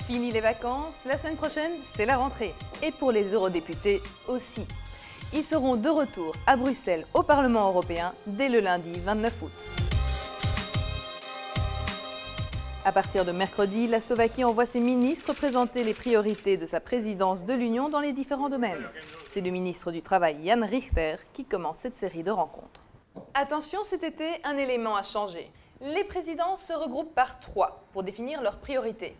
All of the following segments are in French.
Fini les vacances, la semaine prochaine, c'est la rentrée. Et pour les eurodéputés aussi. Ils seront de retour à Bruxelles au Parlement européen dès le lundi 29 août. À partir de mercredi, la Slovaquie envoie ses ministres présenter les priorités de sa présidence de l'Union dans les différents domaines. C'est le ministre du Travail, Jan Richter, qui commence cette série de rencontres. Attention, cet été, un élément a changé. Les présidents se regroupent par 3 pour définir leurs priorités.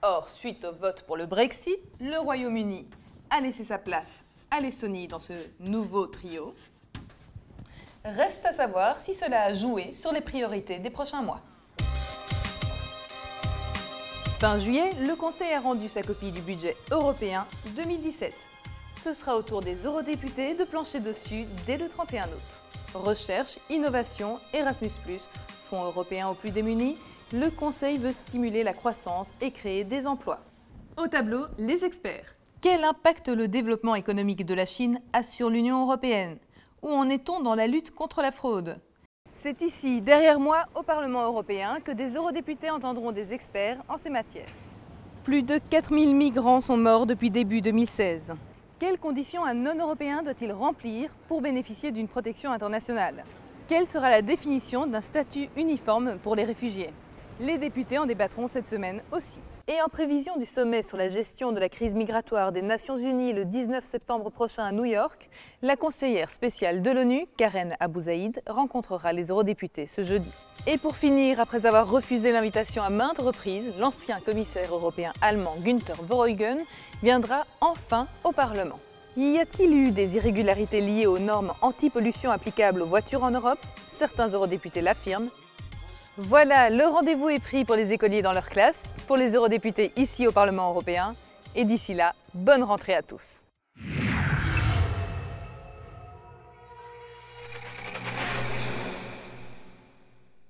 Or, suite au vote pour le Brexit, le Royaume-Uni a laissé sa place à l'Estonie dans ce nouveau trio. Reste à savoir si cela a joué sur les priorités des prochains mois. Fin juillet, le Conseil a rendu sa copie du budget européen 2017. Ce sera au tour des eurodéputés de plancher dessus dès le 31 août. Recherche, innovation, Erasmus+, Fonds européen aux plus démunis, le Conseil veut stimuler la croissance et créer des emplois. Au tableau, les experts. Quel impact le développement économique de la Chine a sur l'Union européenne? Où en est-on dans la lutte contre la fraude? C'est ici, derrière moi, au Parlement européen, que des eurodéputés entendront des experts en ces matières. Plus de 4000 migrants sont morts depuis début 2016. Quelles conditions un non-européen doit-il remplir pour bénéficier d'une protection internationale? Quelle sera la définition d'un statut uniforme pour les réfugiés? Les députés en débattront cette semaine aussi. Et en prévision du sommet sur la gestion de la crise migratoire des Nations Unies le 19 septembre prochain à New York, la conseillère spéciale de l'ONU, Karen Abou-Zaïd, rencontrera les eurodéputés ce jeudi. Et pour finir, après avoir refusé l'invitation à maintes reprises, l'ancien commissaire européen allemand Günther Verheugen viendra enfin au Parlement. Y a-t-il eu des irrégularités liées aux normes anti-pollution applicables aux voitures en Europe? Certains eurodéputés l'affirment. Voilà, le rendez-vous est pris pour les écoliers dans leur classe, pour les eurodéputés ici au Parlement européen. Et d'ici là, bonne rentrée à tous.